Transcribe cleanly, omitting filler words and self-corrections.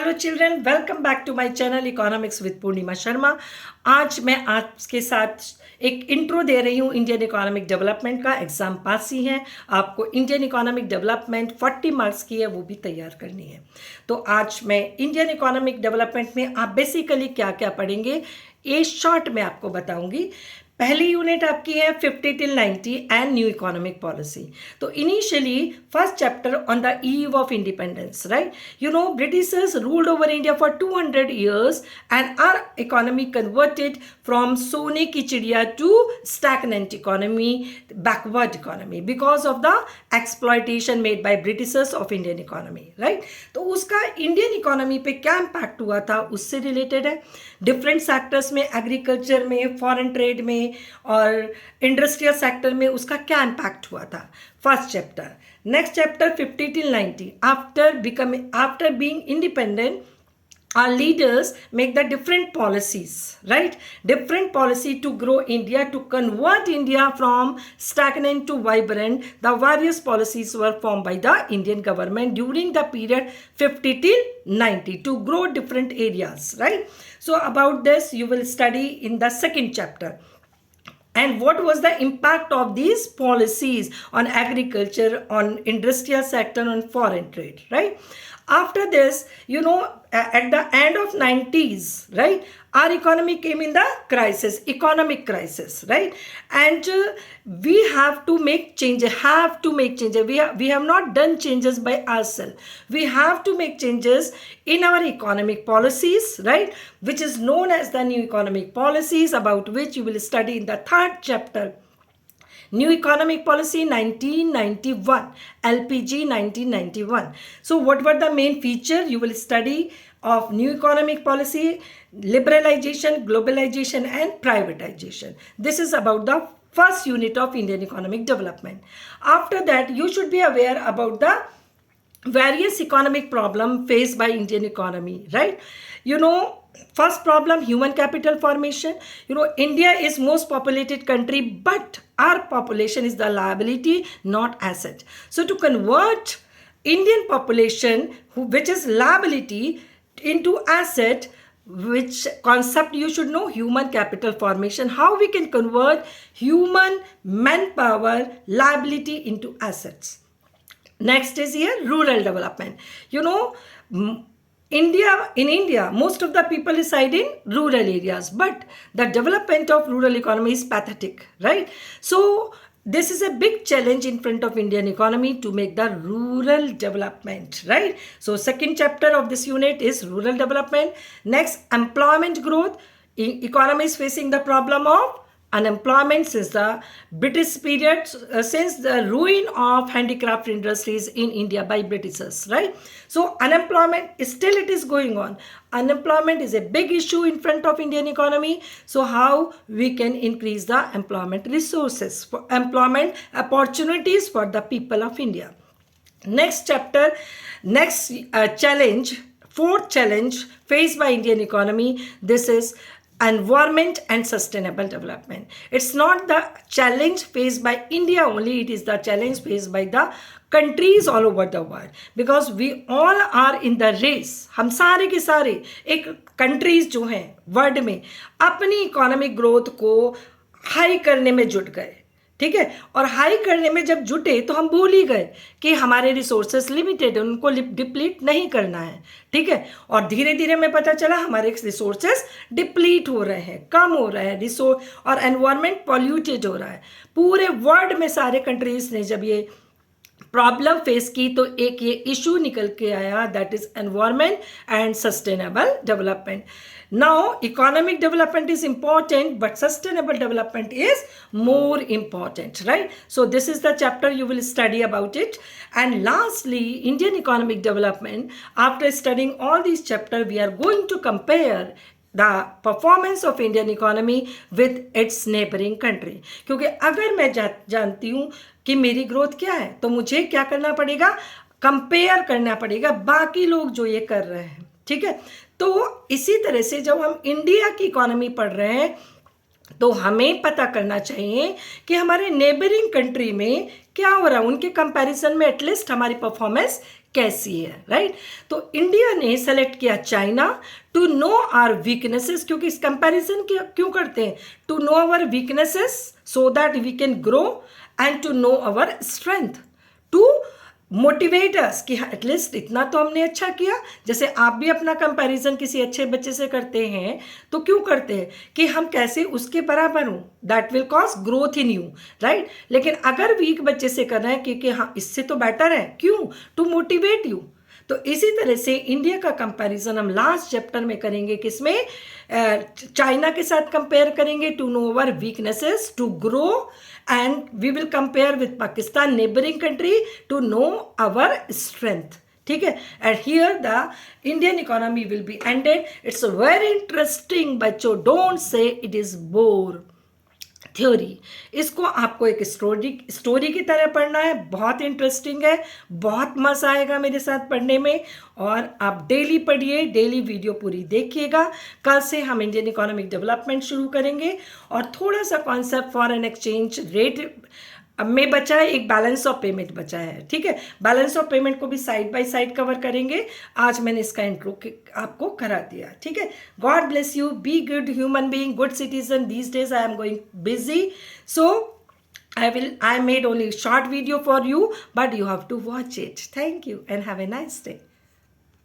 Hello children, welcome back to my channel economics with Purnima Sharma. आज मैं आपके साथ एक इंट्रो दे रही हूँ इंडियन इकोनॉमिक डेवलपमेंट का। एग्जाम पास ही है, आपको इंडियन इकोनॉमिक डेवलपमेंट 40 मार्क्स की है, वो भी तैयार करनी है। तो आज मैं इंडियन इकोनॉमिक डेवलपमेंट में आप बेसिकली क्या क्या पढ़ेंगे ये शॉर्ट में आपको बताऊंगी। पहली यूनिट आपकी है 50 till 90 and new economic policy. तो initially first chapter on the eve of independence, right? You know, Britishers ruled over India for 200 years and our economy converted from सोने की चिड़िया to stagnant economy, backward economy because of the exploitation made by Britishers of Indian economy, right? तो उसका Indian economy पे क्या impact हुआ था उससे रिलेटेड है। डिफरेंट सेक्टर्स में, एग्रीकल्चर में, फॉरेन ट्रेड में और इंडस्ट्रियल सेक्टर में उसका क्या इम्पैक्ट हुआ था, first chapter. Next chapter 50 till 90, after being independent our leaders make the different policies, right? Different policy to grow India, to convert India from stagnant to vibrant. The various policies were formed by the Indian government during the period 50 till 90 to grow different areas, right? So about this you will study in the second chapter. And what was the impact of these policies on agriculture, on industrial sector, on foreign trade, right? After this, you know, at the end of 90s, right, our economy came in the crisis, economic crisis, right? And we have to make changes, we have not done changes by ourselves. We have to make changes in our economic policies, right, which is known as the new economic policies, about which you will study in the third chapter. New Economic Policy 1991, LPG 1991. So what were the main feature you will study of New Economic Policy? Liberalization, globalization and privatization. This is about the first unit of Indian economic development. After that, you should be aware about the various economic problem faced by Indian economy, right? You know, first problem, human capital formation. You know, India is most populated country, but our population is the liability, not asset. So to convert Indian population, which is liability, into asset, which concept you should know, human capital formation, how we can convert human manpower liability into assets. Next is here rural development. You know, in India, most of the people reside in rural areas, but the development of rural economy is pathetic, right? So this is a big challenge in front of Indian economy to make the rural development, right? So second chapter of this unit is rural development. Next, employment growth. Economy is facing the problem of unemployment since the British period, since the ruin of handicraft industries in India by Britishers, right? So unemployment, still it is going on. Unemployment is a big issue in front of Indian economy. So how we can increase the employment resources, for employment opportunities for the people of India. Next chapter, next challenge, fourth challenge faced by Indian economy, this is environment and sustainable development. It's not the challenge faced by India only, it is the challenge faced by the countries all over the world, because we all are in the race. हम सारे के सारे एक countries जो हैं world में अपनी economic growth को हाई करने में जुट गए, ठीक है? और हाई करने में जब जुटे तो हम भूल ही गए कि हमारे रिसोर्सेस लिमिटेड है, उनको डिप्लीट नहीं करना है, ठीक है? और धीरे धीरे हमें पता चला हमारे रिसोर्सेस डिप्लीट हो रहे हैं, कम हो रहे हैं रिसोर्स, और एनवायरनमेंट पॉल्यूटेड हो रहा है। पूरे वर्ल्ड में सारे कंट्रीज ने जब ये प्रॉब्लम फेस की तो एक ये इशू निकल के आया, that is environment and sustainable development. Now economic development is important, but sustainable development is more important, right? So this is the chapter you will study about it. And lastly, Indian economic development. After studying all these chapters, we are going to compare the performance of Indian economy with its neighboring country. क्योंकि अगर मैं जानती हूँ कि मेरी growth क्या है, तो मुझे क्या करना पड़ेगा, कंपेयर करना पड़ेगा बाकी लोग जो ये कर रहे हैं, ठीक है? तो इसी तरह से जब हम इंडिया की इकोनॉमी पढ़ रहे हैं तो हमें पता करना चाहिए कि हमारे नेबरिंग कंट्री में क्या हो रहा है, उनके कंपैरिजन में एटलीस्ट हमारी परफॉर्मेंस कैसी है, राइट। तो इंडिया ने सेलेक्ट किया China to know our weaknesses, क्योंकि इस कंपैरिजन क्यों करते हैं, to know our weaknesses so that we can grow and to know our strength, to motivate us कि एटलीस्ट इतना तो हमने अच्छा किया। जैसे आप भी अपना कंपैरिजन किसी अच्छे बच्चे से करते हैं तो क्यों करते हैं कि हम कैसे उसके बराबर हूँ, that will cause growth in you, right. लेकिन अगर वीक बच्चे से कर रहे हैं कि हाँ इससे तो बेटर है, क्यों, टू मोटिवेट यू। तो इसी तरह से इंडिया का कंपैरिजन हम लास्ट चैप्टर में करेंगे, किसमें, चाइना के साथ कंपेयर करेंगे, to know our weaknesses, to grow, and we will compare with Pakistan neighbouring country to know our strength, ठीक है। And here the Indian economy will be ended. It's very interesting बच्चों, don't say it is bore theory. इसको आपको एक story की तरह पढ़ना है, बहुत इंटरेस्टिंग है, बहुत मज़ा आएगा मेरे साथ पढ़ने में। और आप डेली पढ़िए, डेली वीडियो पूरी देखिएगा। कल से हम इंडियन इकोनॉमिक डेवलपमेंट शुरू करेंगे और थोड़ा सा कॉन्सेप्ट फॉरेन एक्सचेंज रेट में बचा है, एक बैलेंस ऑफ पेमेंट बचा है, ठीक है। बैलेंस ऑफ पेमेंट को भी साइड बाय साइड कवर करेंगे। आज मैंने इसका इंट्रो आपको करा दिया, ठीक है। God bless you, be good human being, good citizen. These days I am going busy, so I made only short video for you, but you have to watch it. Thank you and have a nice day.